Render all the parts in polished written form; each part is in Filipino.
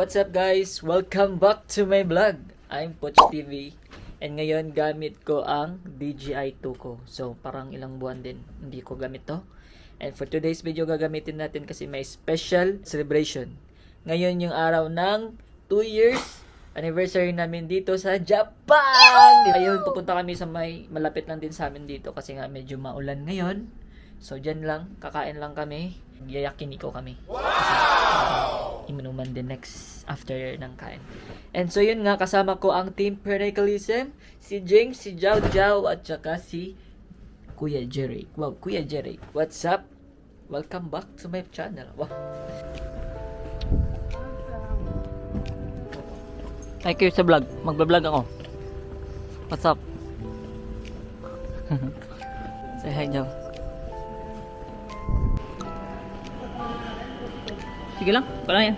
What's up guys? Welcome back to my vlog. I'm Poch TV. And ngayon gamit ko ang DJI 2 ko. So parang ilang buwan din hindi ko gamit to. And for today's video gagamitin natin kasi may special celebration. Ngayon yung araw ng 2 years anniversary namin dito sa Japan. Ayun, pupunta kami sa may malapit lang din sa amin dito kasi nga medyo maulan ngayon. So dyan lang, kakain lang kami. Yayakiniko kami. Wow! Inuman din next after ng kain. And so yun nga, kasama ko ang Team Pernicalism, si James, si Jao Jao, at saka si Kuya Jerry. Wow, Kuya Jerry, what's up? Welcome back to my channel. Wow. Hi kayo sa vlog. Magbablog ako. What's up? Say hi, Jao. Sige lang, pala yan.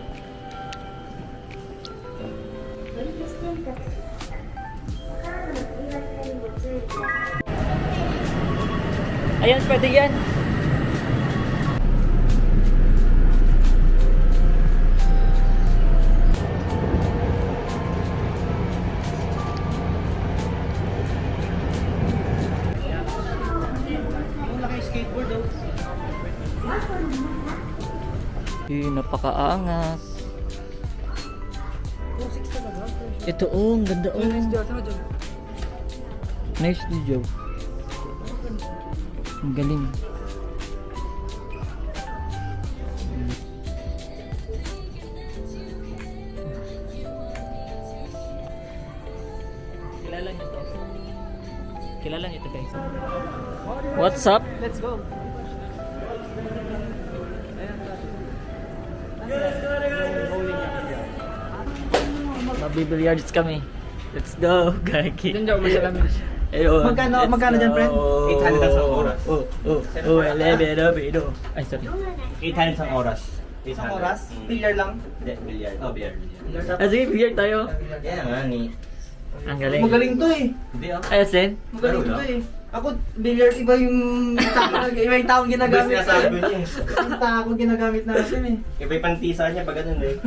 Ayan, pwede yan. Skateboard daw. Napakaangas. Ito ang ganda Nice video. Ang galing. Kilala niyo to. Kilala niyo to guys. What's up? Let's go. Mabibilliards kami. Let's go, gagi. Diyan daw masalamin. Ayun. Magkano dyan, friend? 800 sa oras. 11. Ay, sorry. 800 sa oras. Isang oras? Billiard lang? Hindi, bilyard. Oh, bilyard. Ah, sige, billiard tayo. Yan nga ni. Ang galing. Magaling to eh. Hindi ako. Ayos din. Magaling to eh. Ako, billiard iba yung iba yung taong ginagamit. Iba sinasabi niya eh. Yung taong ginagamit natin eh. Iba yung pantisa niya pag ganun eh.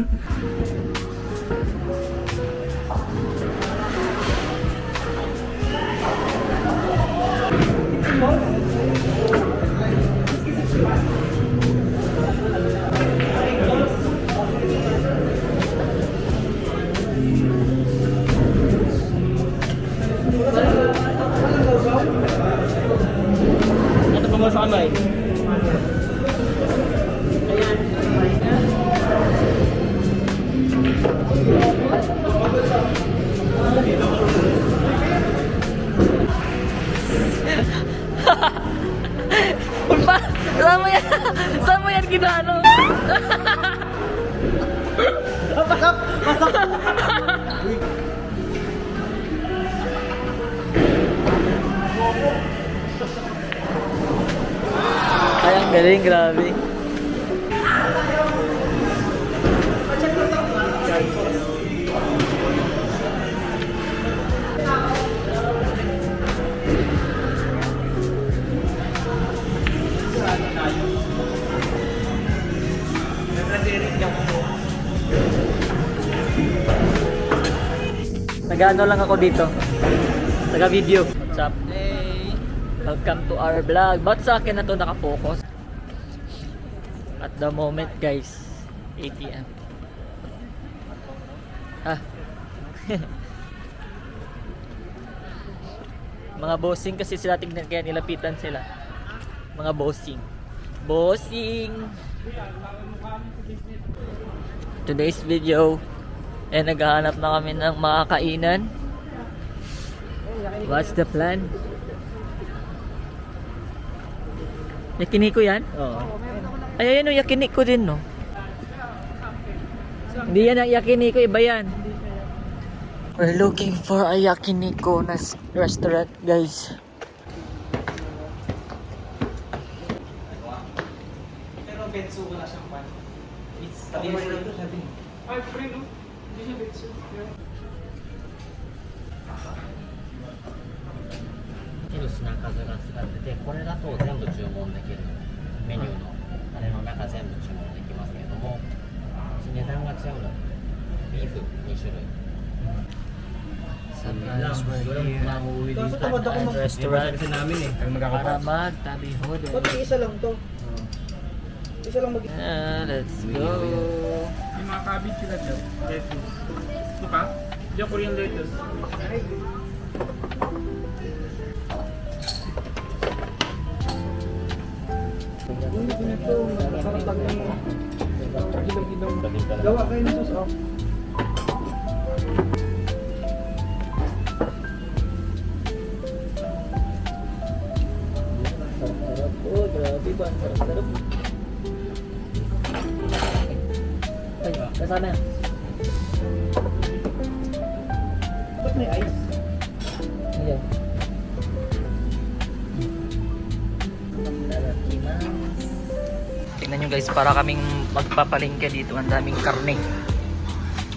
Ito pa mo sa kamay. Saan mo yan ginano? Pasok! Ay, ang galing, grabe. Nag-ano lang ako dito. Taga-video. What's up? Hey! Welcome to our vlog. Ba't sa akin na to nakapokus? At the moment guys, 8 PM. Ah. Mga bossing kasi sila, tingnan kaya nilapitan sila. Mga bossing. Bossing! Today's video, naghahanap na kami ng makakainan. What's the plan? Yakiniko yan? Oo. Ay, ayun o, yakiniko din, no? Hindi yan ang yakiniko, iba yan. We're looking for a yakiniko na restaurant, guys. Pero betsu wala siyang pan. It's Hindi mo rin ito sabi. Ay, free no? Hindi siya betsu. 手の品数が使ってて、これだと全部注文できるメニューのあれの中全部注文できますけども、値段が違うの。ビーフ2種類 So guys, we're here Kaso tamad ako at restaurant Kasi namin eh. Ang para magtabihodo. Ba't isa lang to? Isa lang mag- Let's go. May mga cabbage sila dyan. Lettuce. Di ba? Diyan Korean lettuce. Hindi pinito. Sarap lang yung gawa kayo ng sauce. Oh. Sarap po, grabe ba? Sarap. Ay, kasama yan. Ba't may ice? Ayan. Tingnan nyo guys, para kaming magpapalingke dito. Ang daming karne.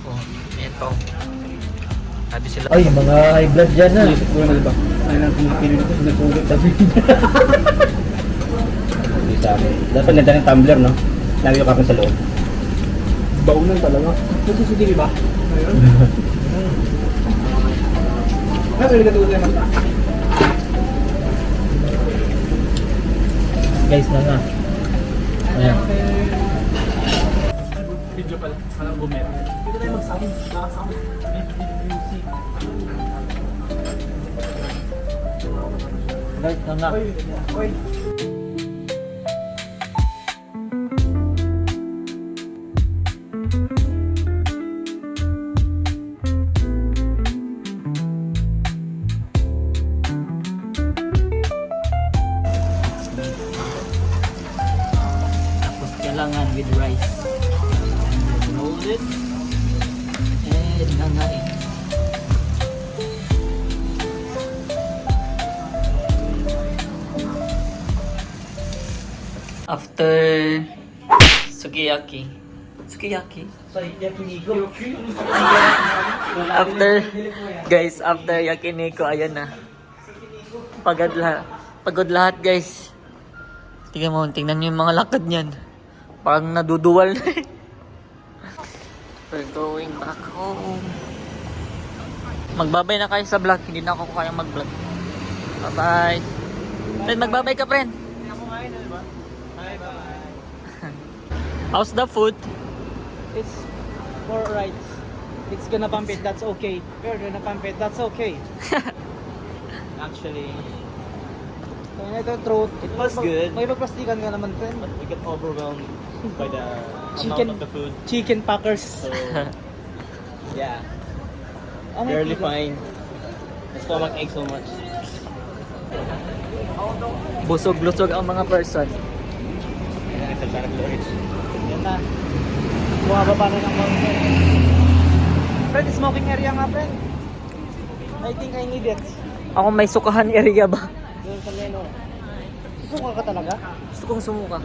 Oh, ito. Sabi sila. Ay, mga high blood dyan na. Siguro na diba? Ay lang kung pinili ko sinasulit sabi. Hindi sa amin. Dapat nandyan ng tumbler, no? Lagi yung kapin sa loob. Baunan talaga. Sa CCTV ba? Ayun. Ay, pwede ka tuloy mas. Guys, na nga. Ayan. Video pala. Parang bumero. Pwede tayo mag-sound. Sound. Music. Guys, na nga. Oy, oy. Tapos kailangan with rice. And then roll it. And nangain. After sukiyaki. Sukiyaki? Sorry, yakinigo. After, guys, after yakiniko, ayan na. Pagod lahat, guys. Tingnan nyo yung mga lakad niyan. Parang naduduwal na. We're going back home. Magbabay na kayo sa vlog. Hindi na ako kayang mag-vlog. Bye-bye. Friend, magbabay ka, friend. How's the food? It's 4 rights. It's gonna pump it, that's okay. We're gonna pump it, that's okay. Actually, kaya ito throat. It was good. May pagplastikan nga naman, friend. We got overwhelmed by the Chicken. amount of the food. Chicken packers. So, yeah. Oh my Barely God. fine. My stomach aches so much. Busog-lusog ang mga person. And it's a Santa Claus. Yan na. Bumababa na ng mountain. Friend, smoking area nga, friend. I think I need it. Ako may sukahan area ba? Doon sa menu. Susuka ka talaga? Gusto kong sumuka.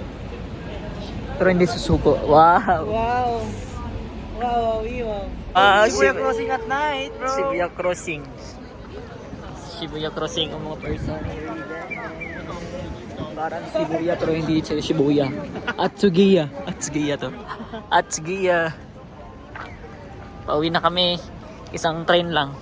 Pero hindi susuko. Wow! Wow. Wow, wow. Shibuya Crossing at night, bro. Shibuya Crossing. Shibuya Crossing ang mga person. Parang Shibuya pero hindi siya Shibuya. Atsugiya. Atsugiya to. Atsugiya. Pauwi na kami. Isang train lang.